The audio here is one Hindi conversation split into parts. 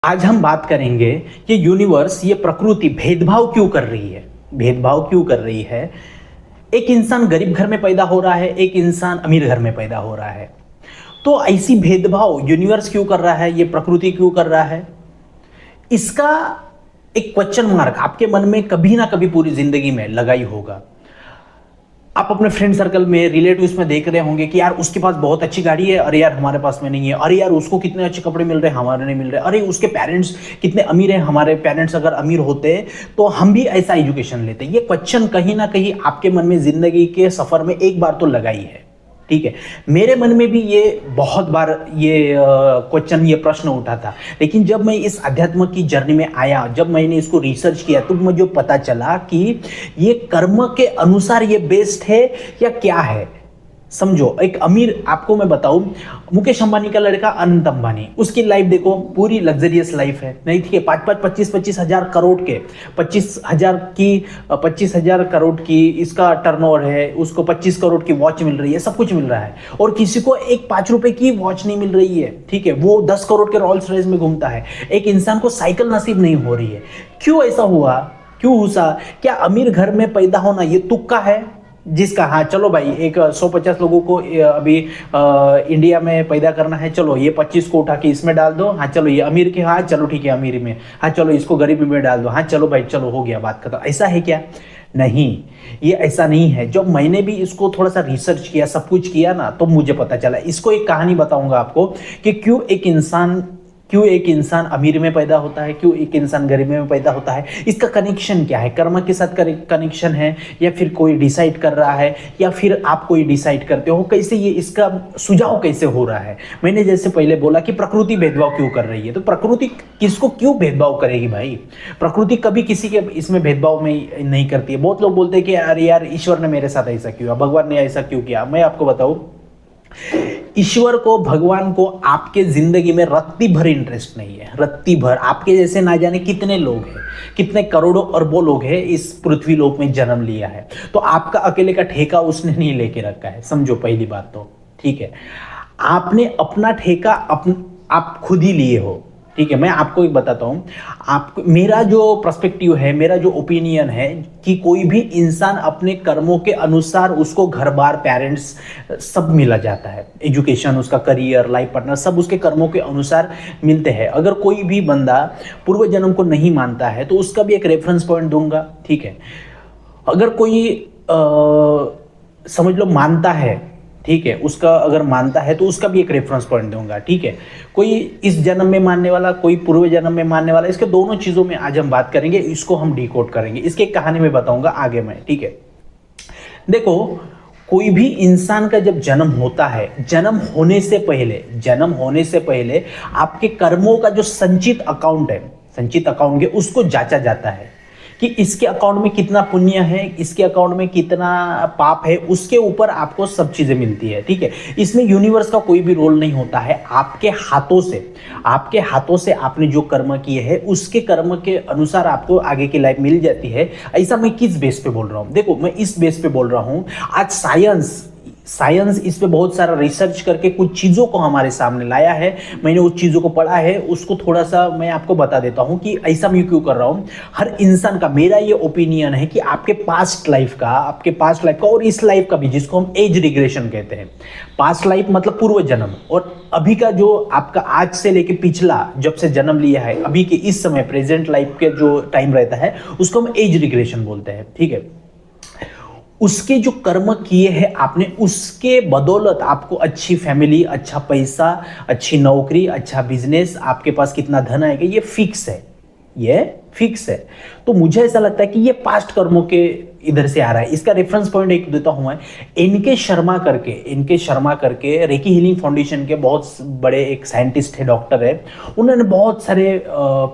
आज हम बात करेंगे कि यूनिवर्स, ये प्रकृति भेदभाव क्यों कर रही है। भेदभाव क्यों कर रही है। एक इंसान गरीब घर में पैदा हो रहा है, एक इंसान अमीर घर में पैदा हो रहा है, तो ऐसी भेदभाव यूनिवर्स क्यों कर रहा है, ये प्रकृति क्यों कर रहा है। इसका एक क्वेश्चन मार्क आपके मन में कभी ना कभी पूरी जिंदगी में लगा ही होगा। आप अपने फ्रेंड सर्कल में, रिलेटिव्स में देख रहे होंगे कि यार उसके पास बहुत अच्छी गाड़ी है, अरे यार हमारे पास में नहीं है। अरे यार उसको कितने अच्छे कपड़े मिल रहे हैं, हमारे नहीं मिल रहे। अरे उसके पेरेंट्स कितने अमीर हैं, हमारे पेरेंट्स अगर अमीर होते तो हम भी ऐसा एजुकेशन लेते। ये क्वेश्चन कहीं ना कहीं आपके मन में जिंदगी के सफर में एक बार तो लगा ही है, ठीक है। मेरे मन में भी ये बहुत बार ये क्वेश्चन, ये प्रश्न उठा था। लेकिन जब मैं इस अध्यात्म की जर्नी में आया, जब मैंने इसको रिसर्च किया, तो मुझे पता चला कि ये कर्म के अनुसार ये बेस्ट है या क्या है। समझो, एक अमीर, आपको मैं बताऊं, मुकेश अंबानी का लड़का अनंत अंबानी, उसकी लाइफ देखो, पूरी लग्जरियस लाइफ है, नहीं थी। 25 हजार करोड़ के 25 हजार करोड़ की इसका टर्नओवर है, उसको 25 करोड़ की वॉच मिल रही है, सब कुछ मिल रहा है। और किसी को एक 5 रुपए की वॉच नहीं मिल रही है, ठीक है। वो 10 करोड़ के रॉल्स रॉयस में घूमता है। एक इंसान को साइकिल नसीब नहीं हो रही है। क्यों ऐसा हुआ, क्यों हुआ? क्या अमीर घर में पैदा होना ये तुक्का है? जिसका, हाँ चलो भाई, एक 150 लोगों को अभी इंडिया में पैदा करना है, चलो ये 25 को उठा के इसमें डाल दो, हाँ चलो ये अमीर के, हाँ चलो ठीक है अमीर में, हाँ चलो इसको गरीबी में डाल दो, हाँ चलो भाई चलो हो गया, बात खत्म। ऐसा है क्या? नहीं, ये ऐसा नहीं है। जब मैंने भी इसको थोड़ा सा रिसर्च किया, सब कुछ किया ना, तो मुझे पता चला। इसको एक कहानी बताऊंगा आपको कि क्यों एक इंसान अमीर में पैदा होता है, क्यों एक इंसान गरीब में पैदा होता है। इसका कनेक्शन क्या है? कर्म के साथ कनेक्शन है, या फिर कोई डिसाइड कर रहा है, या फिर आप कोई डिसाइड करते हो? कैसे ये, इसका सुझाव कैसे हो रहा है? मैंने जैसे पहले बोला कि प्रकृति भेदभाव क्यों कर रही है, तो प्रकृति किसको क्यों भेदभाव करेगी भाई? प्रकृति कभी किसी के इसमें भेदभाव में नहीं करती है। बहुत लोग बोलते हैं कि अरे यार ईश्वर ने मेरे साथ ऐसा क्यों, भगवान ने ऐसा क्यों किया। मैं आपको बताऊं, ईश्वर को, भगवान को आपके जिंदगी में रत्ती भर इंटरेस्ट नहीं है। रत्ती भर। आपके जैसे ना जाने कितने लोग हैं, कितने करोड़ों अरबों लोग हैं इस पृथ्वी लोक में जन्म लिया है, तो आपका अकेले का ठेका उसने नहीं लेके रखा है। समझो पहली बात तो, ठीक है। आपने अपना ठेका आप खुद ही लिए हो, ठीक है। मैं आपको एक बताता हूं, आपको मेरा जो पर्सपेक्टिव है, मेरा जो ओपिनियन है, कि कोई भी इंसान अपने कर्मों के अनुसार उसको घर बार, पेरेंट्स सब मिला जाता है। एजुकेशन, उसका करियर, लाइफ पार्टनर, सब उसके कर्मों के अनुसार मिलते हैं। अगर कोई भी बंदा पूर्व जन्म को नहीं मानता है तो उसका भी एक रेफरेंस पॉइंट दूंगा, ठीक है। अगर कोई समझ लो मानता है, ठीक है, उसका अगर मानता है तो उसका भी एक रेफरेंस पॉइंट दूंगा, ठीक है। कोई इस जन्म में मानने वाला, कोई पूर्व जन्म में मानने वाला, इसके दोनों चीजों में आज हम बात करेंगे। इसको हम डिकोड करेंगे, इसके कहानी में बताऊंगा आगे मैं, ठीक है। देखो, कोई भी इंसान का जब जन्म होता है, जन्म होने से पहले आपके कर्मों का जो संचित अकाउंट है, उसको जांचा जाता है कि इसके अकाउंट में कितना पुण्य है, इसके अकाउंट में कितना पाप है। उसके ऊपर आपको सब चीजें मिलती है, ठीक है। इसमें यूनिवर्स का कोई भी रोल नहीं होता है। आपके हाथों से आपने जो कर्म किए हैं, उसके कर्म के अनुसार आपको आगे की लाइफ मिल जाती है। ऐसा मैं किस बेस पे बोल रहा हूं? देखो, मैं इस बेस पे बोल रहा हूं, आज साइंस इस पे बहुत सारा रिसर्च करके कुछ चीज़ों को हमारे सामने लाया है। मैंने उस चीज़ों को पढ़ा है, उसको थोड़ा सा मैं आपको बता देता हूं कि ऐसा मैं क्यों कर रहा हूं। हर इंसान का, मेरा ये ओपिनियन है कि आपके पास्ट लाइफ का और इस लाइफ का भी, जिसको हम एज रिग्रेशन कहते हैं। पास्ट लाइफ मतलब पूर्व जन्म, और अभी का जो आपका आज से लेके पिछला, जब से जन्म लिया है, अभी के इस समय प्रेजेंट लाइफ के जो टाइम रहता है, उसको हम एज रिग्रेशन बोलते हैं, ठीक है। उसके जो कर्म किए हैं आपने, उसके बदौलत आपको अच्छी फैमिली, अच्छा पैसा, अच्छी नौकरी, अच्छा बिजनेस, आपके पास कितना धन आएगा, ये फिक्स है। तो मुझे ऐसा लगता है कि ये पास्ट कर्मों के इधर से आ रहा है। इसका रेफरेंस पॉइंट एक देता हूं मैं, इनके शर्मा करके रेकी हीलिंग फाउंडेशन के बहुत बड़े एक साइंटिस्ट है, डॉक्टर है। उन्होंने बहुत सारे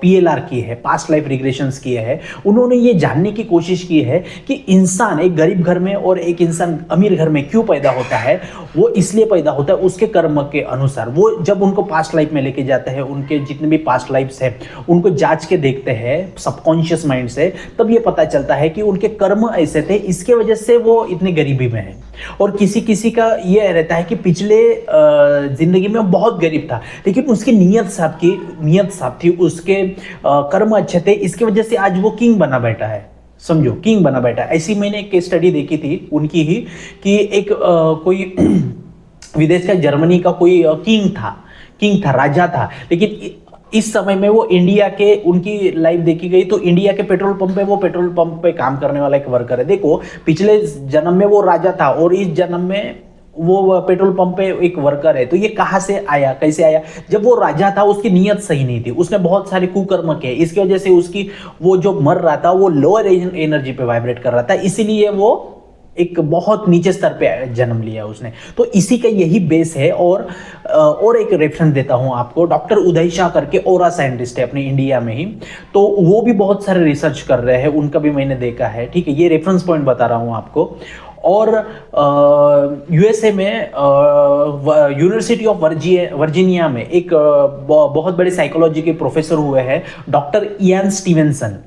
PLR किए हैं, पास्ट लाइफ रिग्रेशंस किए हैं। उन्होंने ये जानने की कोशिश की है कि इंसान एक गरीब घर में और एक इंसान अमीर घर में क्यों पैदा होता है। वो इसलिए पैदा होता है उसके कर्म के अनुसार। वो जब उनको पास्ट लाइफ में लेके जाते हैं, उनके जितने भी पास्ट लाइफ्स है उनको जांच के देखते हैं, सबकॉन्शियस माइंड से, तब ये पता चलता है कि उनके कर्म ऐसे थे, इसके वजह से वो इतनी गरीबी में है। और किसी किसी का ये रहता है कि पिछले जिंदगी में बहुत गरीब था, लेकिन उसकी नीयत साफ थी, उसके कर्म अच्छे थे, इसकी वजह से आज वो किंग बना बैठा है। समझो, किंग बना बैठा। ऐसी मैंने एक केस स्टडी देखी थी उनकी ही, कि एक कोई विदेश का, जर्मनी का कोई किंग था, राजा था, लेकिन इस समय में वो इंडिया के, उनकी लाइफ देखी गई तो इंडिया के पेट्रोल पंप पे, वो पेट्रोल पंप पे काम करने वाला एक वर्कर है। देखो, पिछले जन्म में वो राजा था और इस जन्म में वो पेट्रोल पंप पे एक वर्कर है। तो ये कहाँ से आया, कैसे आया? जब वो राजा था उसकी नीयत सही नहीं थी, उसने बहुत सारे कुकर्म किए, इसकी वजह से उसकी वो जो मर रहा था वो लोअर एनर्जी पे वाइब्रेट कर रहा था, इसीलिए वो एक बहुत नीचे स्तर पे जन्म लिया उसने। तो इसी का यही बेस है। और एक रेफरेंस देता हूं आपको, डॉक्टर उदय शाह करके ऑरा साइंटिस्ट है अपने इंडिया में ही, तो वो भी बहुत सारे रिसर्च कर रहे हैं, उनका भी मैंने देखा है। ठीक है, ये रेफरेंस पॉइंट बता रहा हूं आपको। और यूएसए में यूनिवर्सिटी ऑफ वर्जीनिया में एक बहुत बड़े साइकोलॉजी के प्रोफेसर हुए हैं, डॉक्टर इयान स्टीवेंसन।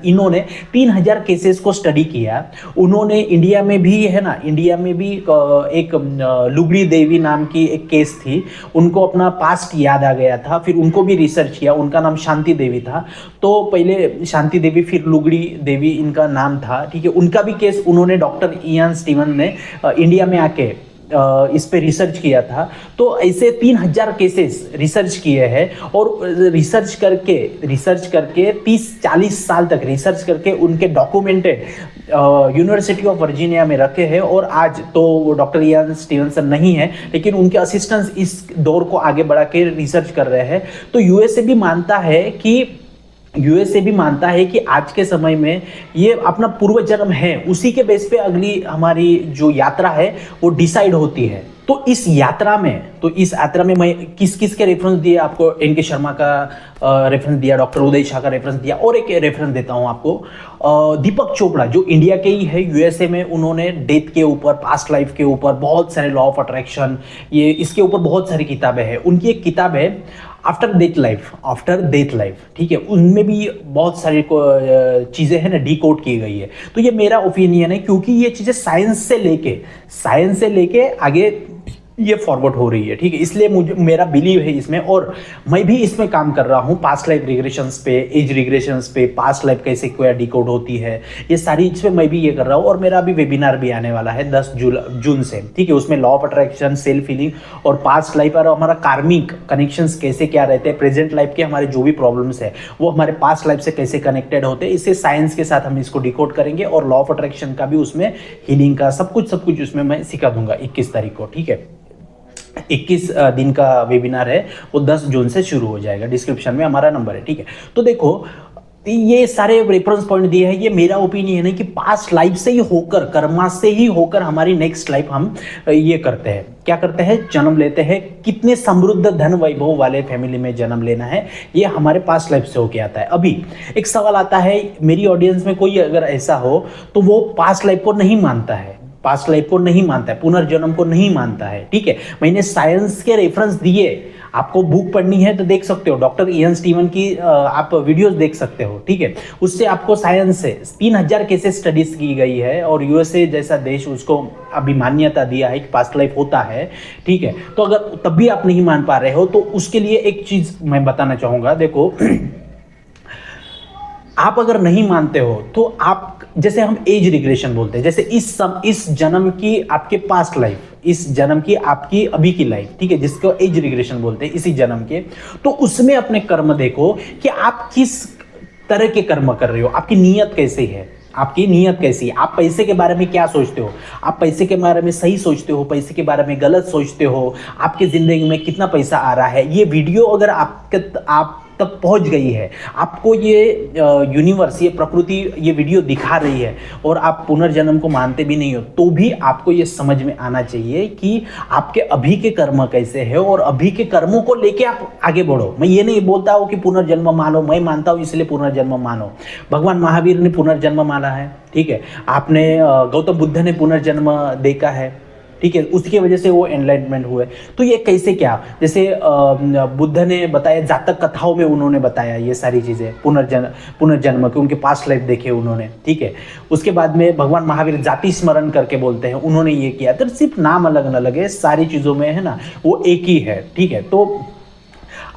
इन्होंने 3000 केसेस को स्टडी किया। उन्होंने इंडिया में भी एक लुगड़ी देवी नाम की एक केस थी, उनको अपना पास्ट याद आ गया था, फिर उनको भी रिसर्च किया। उनका नाम शांति देवी था, तो पहले शांति देवी फिर लुगड़ी देवी इनका नाम था। ठीक है, उनका भी केस उन्होंने, डॉक्टर इयान स्टीवन ने इंडिया में आके इस पे रिसर्च किया था। तो ऐसे 3000 केसेस रिसर्च किए हैं, और रिसर्च करके 30-40 साल तक रिसर्च करके उनके डॉक्यूमेंटेड यूनिवर्सिटी ऑफ वर्जीनिया में रखे हैं। और आज तो डॉक्टर इयान स्टीवनसन नहीं है, लेकिन उनके असिस्टेंट्स इस दौर को आगे बढ़ा के रिसर्च कर रहे हैं। तो यूएसए भी मानता है कि आज के समय में ये अपना पूर्व जन्म है, उसी के बेस पे अगली हमारी जो यात्रा है वो डिसाइड होती है। तो इस यात्रा में मैं किस के रेफरेंस दिए आपको? एन के शर्मा का रेफरेंस दिया, डॉक्टर उदय शाह का रेफरेंस दिया, और एक रेफरेंस देता हूं आपको, दीपक चोपड़ा जो इंडिया के ही है, यूएसए में उन्होंने डेथ के ऊपर, पास्ट लाइफ के ऊपर बहुत सारे, लॉ ऑफ अट्रैक्शन, ये इसके ऊपर बहुत सारी किताबें हैं। उनकी एक किताब है आफ्टर डेथ लाइफ। ठीक है, उनमें भी बहुत सारी चीज़ें हैं ना, डिकोड की गई है। तो ये मेरा ओपिनियन है, क्योंकि ये चीज़ें साइंस से लेके आगे ये फॉरवर्ड हो रही है। ठीक है, इसलिए मेरा बिलीव है इसमें, और मैं भी इसमें काम कर रहा हूँ, पास्ट लाइफ रिग्रेशंस पे, एज रिग्रेशंस पे, पास्ट लाइफ कैसे क्या डिकोड होती है, ये सारी चीज़ पे मैं भी ये कर रहा हूँ। और मेरा अभी वेबिनार भी आने वाला है 10 जून से। ठीक है, उसमें law of attraction, self feeling और पास्ट लाइफ और हमारा कार्मिक कनेक्शंस कैसे क्या रहते हैं, प्रेजेंट लाइफ के हमारे जो भी प्रॉब्लम्स है वो हमारे पास्ट लाइफ से कैसे कनेक्टेड होते हैं, इससे साइंस के साथ हम इसको डिकोड करेंगे। और लॉ ऑफ अट्रैक्शन का भी, उसमें हीलिंग का सब कुछ उसमें मैं सिखा दूंगा 21 तारीख को। ठीक है, 21 दिन का वेबिनार है, वो 10 जून से शुरू हो जाएगा। डिस्क्रिप्शन में हमारा नंबर है। ठीक है, तो देखो, ये सारे रेफरेंस पॉइंट दिए हैं। ये मेरा ओपिनियन है कि पास्ट लाइफ से ही होकर, कर्मा से ही होकर हमारी नेक्स्ट लाइफ हम ये करते हैं, क्या करते हैं, जन्म लेते हैं। कितने समृद्ध धन वैभव वाले फैमिली में जन्म लेना है, ये हमारे पास्ट लाइफ से होके आता है। अभी एक सवाल आता है, मेरी ऑडियंस में कोई अगर ऐसा हो तो वो पास्ट लाइफ को नहीं मानता है, पुनर्जन्म को नहीं मानता है। ठीक है, मैंने साइंस के रेफरेंस दिए, आपको बुक पढ़नी है तो देख सकते हो, डॉक्टर इयान स्टीवन की आप वीडियोस देख सकते हो। ठीक है, उससे आपको साइंस से 3000 केसेस स्टडीज की गई है, और यूएसए जैसा देश उसको अभी मान्यता दिया है कि पास्ट लाइफ होता है। ठीक है, तो अगर तब भी आप नहीं मान पा रहे हो तो उसके लिए एक चीज मैं बताना चाहूंगा। देखो, आप अगर नहीं मानते हो तो आप, जैसे हम एज रिग्रेशन बोलते हैं, जैसे इस जन्म की आपके पास्ट लाइफ, इस जन्म की आपकी अभी की लाइफ, ठीक है, जिसको एज रिग्रेशन बोलते हैं, इसी जन्म के, तो उसमें अपने कर्म देखो कि आप किस तरह के कर्म कर रहे हो, आपकी नीयत कैसी है, आप पैसे के बारे में क्या सोचते हो, आप पैसे के बारे में सही सोचते हो, पैसे के बारे में गलत सोचते हो, आपकी जिंदगी में कितना पैसा आ रहा है। ये वीडियो अगर आप तक पहुंच गई है, आपको ये यूनिवर्स, ये प्रकृति ये वीडियो दिखा रही है, और आप पुनर्जन्म को मानते भी नहीं हो, तो भी आपको ये समझ में आना चाहिए कि आपके अभी के कर्म कैसे है, और अभी के कर्मों को लेके आप आगे बढ़ो। मैं ये नहीं बोलता हूँ कि पुनर्जन्म मानो, मैं मानता हूँ इसलिए पुनर्जन्म मानो। भगवान महावीर ने पुनर्जन्म माना है। ठीक है, आपने गौतम बुद्ध ने पुनर्जन्म देखा है। ठीक है, उसकी वजह से वो एनलाइटमेंट हुए। तो ये कैसे क्या, जैसे बुद्ध ने बताया, जातक कथाओं में उन्होंने बताया ये सारी चीज़ें, पुनर्जन्म के, उनके पास्ट लाइफ देखे उन्होंने, ठीक है। उसके बाद में भगवान महावीर जाति स्मरण करके बोलते हैं, उन्होंने ये किया। तो सिर्फ नाम अलग अलग है, सारी चीज़ों में है ना वो एक ही है, ठीक है। तो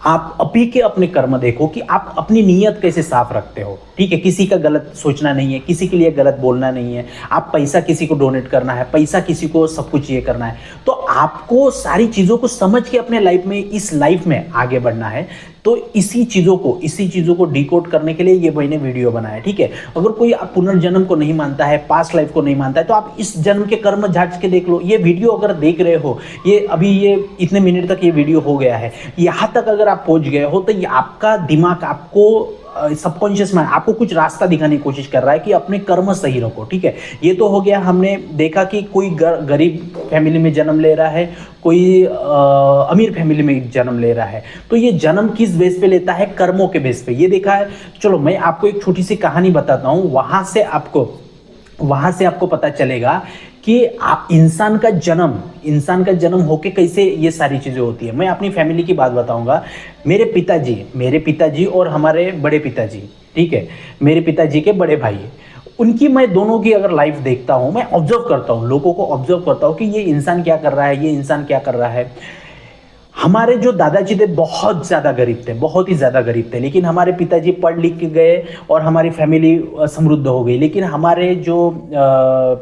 आप अभी के अपने कर्म देखो कि आप अपनी नीयत कैसे साफ रखते हो, ठीक है। किसी का गलत सोचना नहीं है, किसी के लिए गलत बोलना नहीं है। आप पैसा किसी को डोनेट करना है, पैसा किसी को सब कुछ ये करना है, तो आपको सारी चीज़ों को समझ के अपने लाइफ में, इस लाइफ में आगे बढ़ना है। तो इसी चीज़ों को डिकोड करने के लिए ये मैंने वीडियो बनाया, ठीक है। अगर कोई आप पुनर्जन्म को नहीं मानता है, पास्ट लाइफ को नहीं मानता है, तो आप इस जन्म के कर्म जांच के देख लो। ये वीडियो अगर देख रहे हो, ये अभी ये इतने मिनट तक ये वीडियो हो गया है, यहाँ तक अगर आप पहुँच गए हो, तो ये आपका दिमाग आपको सबकॉन्शियस माइंड आपको कुछ रास्ता दिखाने की कोशिश कर रहा है कि अपने कर्म सही रखो, ठीक है। ये तो हो गया, हमने देखा कि कोई गरीब फैमिली में जन्म ले रहा है, कोई अमीर फैमिली में जन्म ले रहा है। तो ये जन्म किस बेस पे लेता है, कर्मों के बेस पे, ये देखा है। चलो मैं आपको एक छोटी सी कहानी बताता हूँ, वहाँ से आपको पता चलेगा कि आप इंसान का जन्म होके कैसे ये सारी चीज़ें होती है। मैं अपनी फैमिली की बात बताऊंगा। मेरे पिताजी और हमारे बड़े पिताजी, ठीक है, मेरे पिताजी के बड़े भाई, उनकी मैं दोनों की अगर लाइफ देखता हूँ, मैं ऑब्जर्व करता हूँ, लोगों को ऑब्जर्व करता हूँ कि ये इंसान क्या कर रहा है, ये इंसान क्या कर रहा है। हमारे जो दादाजी थे बहुत ज़्यादा गरीब थे, बहुत ही ज़्यादा गरीब थे, लेकिन हमारे पिताजी पढ़ लिख के गए और हमारी फैमिली समृद्ध हो गई। लेकिन हमारे जो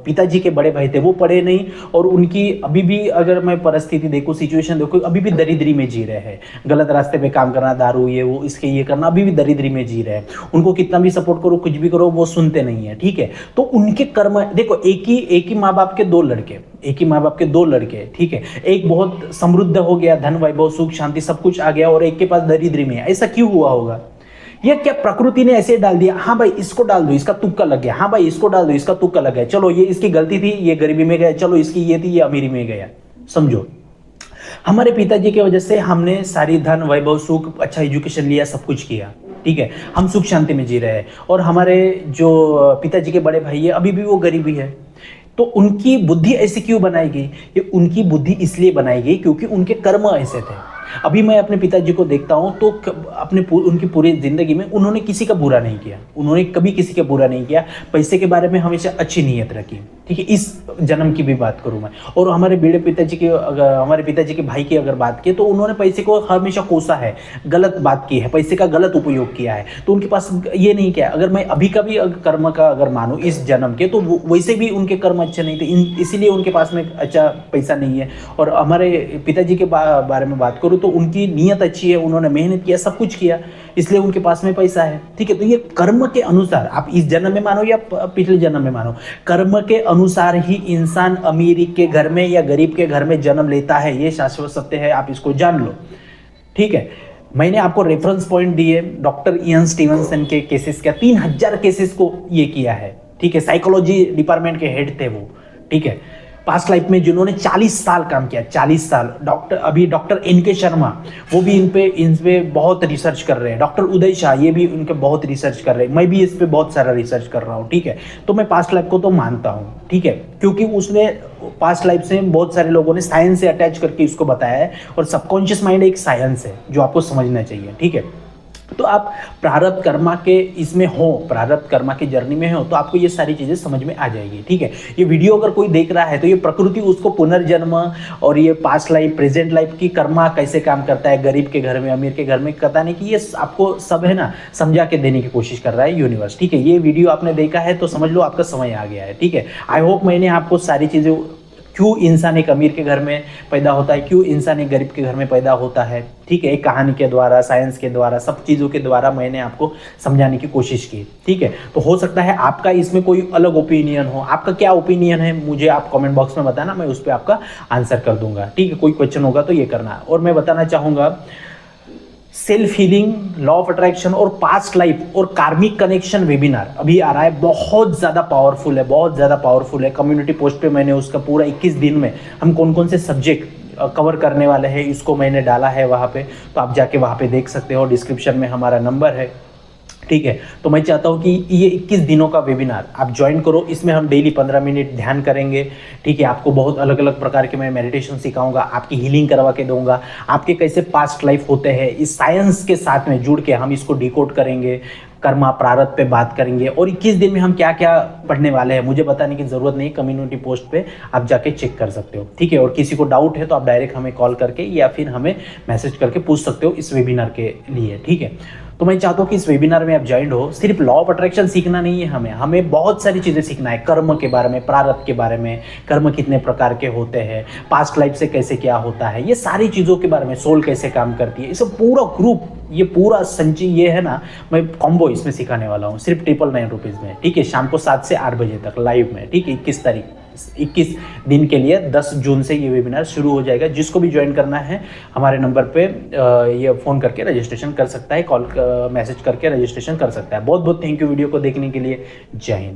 पिताजी के बड़े भाई थे वो पढ़े नहीं, और उनकी अभी भी अगर मैं परिस्थिति देखूँ, सिचुएशन देखूँ, अभी भी दरिद्री में जी रहे हैं। गलत रास्ते पे काम करना, दारू ये वो इसके ये करना, अभी भी दरिद्री में जी रहे हैं। उनको कितना भी सपोर्ट करो, कुछ भी करो, वो सुनते नहीं है, ठीक है। तो उनके कर्म देखो, एक ही माँ बाप के दो लड़के, ठीक है। एक बहुत समृद्ध हो गया, धन वैभव सुख शांति सब कुछ आ गया, और एक के पास दरिद्री में है। ऐसा क्यों हुआ होगा? ये क्या प्रकृति ने ऐसे डाल दिया, हाँ भाई इसको डाल दो, इसका तुक्का लग गया, हाँ भाई इसको डाल दो, इसका तुक्का लग गया, चलो ये इसकी गलती थी, ये गरीबी में गया, चलो इसकी ये थी, ये अमीरी में गया। समझो, हमारे पिताजी की वजह से हमने सारी धन वैभव सुख, अच्छा एजुकेशन लिया, सब कुछ किया, ठीक है। हम सुख शांति में जी रहे हैं। और हमारे जो पिताजी के बड़े भाई है, अभी भी वो गरीबी है। तो उनकी बुद्धि ऐसी क्यों बनाई गई? ये उनकी बुद्धि इसलिए बनाई गई क्योंकि उनके कर्म ऐसे थे। अभी मैं अपने पिताजी को देखता हूँ तो उनकी पूरी जिंदगी में उन्होंने किसी का बुरा नहीं किया, उन्होंने कभी किसी का बुरा नहीं किया। पैसे के बारे में हमेशा अच्छी नीयत रखी, ठीक है। इस जन्म की भी बात करूँ मैं, और हमारे हमारे पिताजी के भाई की अगर बात की, तो उन्होंने पैसे को हमेशा कोसा है, गलत बात की है, पैसे का गलत उपयोग किया है। तो उनके पास ये नहीं किया। अगर मैं अभी का भी कर्म का अगर मानूँ इस जन्म के, तो वैसे भी उनके कर्म अच्छे नहीं थे, इसीलिए उनके पास में अच्छा पैसा नहीं है। और हमारे पिताजी के बारे में बात करूँ तो उनकी नीयत अच्छी है, उन्होंने मेहनत किया, सब कुछ किया, इसलिए उनके पास में पैसा है, ठीक है। तो ये कर्म के अनुसार, आप इस जन्म में मानो या पिछले जन्म में मानो, कर्म के अनुसार ही इंसान अमीर के घर में या गरीब के घर में जन्म लेता है। ये शाश्वत सत्य है, आप इसको जान लो, ठीक है। मैंने आपको रेफरेंस पॉइंट दिए डॉक्टर इयन स्टीवनसन के केसेस का, 3000 केसेस को ये किया है, ठीक है। साइकोलॉजी डिपार्टमेंट के हेड थे वो, ठीक है। पास्ट लाइफ में जिन्होंने 40 साल काम किया, 40 साल। Doctor NK. शर्मा, वो भी इन पे बहुत रिसर्च कर रहे हैं। डॉक्टर उदय शाह, ये भी उनके बहुत रिसर्च कर रहे हैं। मैं भी इस पे बहुत सारा रिसर्च कर रहा हूँ, ठीक है। तो मैं पास्ट लाइफ को तो मानता हूँ, ठीक है, क्योंकि उसमें पास्ट लाइफ से बहुत सारे लोगों ने साइंस से अटैच करके इसको बताया है। और सबकॉन्शियस माइंड एक साइंस है जो आपको समझना चाहिए, ठीक है। तो आप प्रारब्ध कर्मा के इसमें हो, प्रारब्ध कर्मा की जर्नी में हो, तो आपको ये सारी चीज़ें समझ में आ जाएगी, ठीक है। ये वीडियो अगर कोई देख रहा है तो ये प्रकृति उसको पुनर्जन्म और ये पास्ट लाइफ प्रेजेंट लाइफ की कर्मा कैसे काम करता है, गरीब के घर में अमीर के घर में, पता नहीं कि ये आपको सब है ना समझा के देने की कोशिश कर रहा है यूनिवर्स, ठीक है। ये वीडियो आपने देखा है तो समझ लो आपका समय आ गया है, ठीक है। आई होप मैंने आपको सारी चीज़ें, क्यों इंसान एक अमीर के घर में पैदा होता है, क्यों इंसान एक गरीब के घर में पैदा होता है, ठीक है, एक कहानी के द्वारा, साइंस के द्वारा, सब चीज़ों के द्वारा मैंने आपको समझाने की कोशिश की, ठीक है। तो हो सकता है आपका इसमें कोई अलग ओपिनियन हो। आपका क्या ओपिनियन है मुझे आप कमेंट बॉक्स में बताना, मैं उस पर आपका आंसर कर दूंगा, ठीक है। कोई क्वेश्चन होगा तो ये करना। और मैं बताना चाहूँगा, self healing, law of attraction और पास्ट लाइफ और कार्मिक कनेक्शन वेबिनार अभी आ रहा है, बहुत ज़्यादा पावरफुल है, बहुत ज़्यादा पावरफुल है। कम्युनिटी पोस्ट पे मैंने उसका पूरा 21 दिन में हम कौन कौन से सब्जेक्ट कवर करने वाले हैं इसको मैंने डाला है वहाँ पे, तो आप जाके वहाँ पे देख सकते हो। डिस्क्रिप्शन में हमारा नंबर है, ठीक है। तो मैं चाहता हूँ कि ये 21 दिनों का वेबिनार आप ज्वाइन करो। इसमें हम डेली 15 मिनट ध्यान करेंगे। ठीक है, आपको बहुत अलग अलग प्रकार के मैं मेडिटेशन सिखाऊंगा, आपकी हीलिंग करवा के दूंगा, आपके कैसे पास्ट लाइफ होते हैं इस साइंस के साथ में जुड़ के हम इसको डिकोड करेंगे, कर्मा प्रारब्ध पे बात करेंगे। और 21 दिन में हम क्या क्या पढ़ने वाले हैं मुझे बताने की जरूरत नहीं, कम्युनिटी पोस्ट पे आप जाके चेक कर सकते हो। ठीक है, और किसी को डाउट है तो आप डायरेक्ट हमें कॉल करके या फिर हमें मैसेज करके पूछ सकते हो इस वेबिनार के लिए। ठीक है, तो मैं चाहता हूँ कि इस वेबिनार में आप ज्वाइन हो। सिर्फ लॉ ऑफ अट्रैक्शन सीखना नहीं है, हमें बहुत सारी चीज़ें सीखना है। कर्म के बारे में, प्रारब्ध के बारे में, कर्म कितने प्रकार के होते हैं, पास्ट लाइफ से कैसे क्या होता है, ये सारी चीज़ों के बारे में, सोल कैसे काम करती है, ये सब पूरा ग्रुप, ये पूरा संचय ये है ना, मैं कॉम्बो इसमें सिखाने वाला हूँ सिर्फ 999 रुपीज़ में। ठीक है, शाम को 7 से 8 बजे तक लाइव में। ठीक है, 21 दिन के लिए 10 जून से ये वेबिनार शुरू हो जाएगा। जिसको भी ज्वाइन करना है हमारे नंबर पे ये फ़ोन करके रजिस्ट्रेशन कर सकता है, कॉल मैसेज करके रजिस्ट्रेशन कर सकता है। बहुत बहुत थैंक यू वीडियो को देखने के लिए। जय हिंद।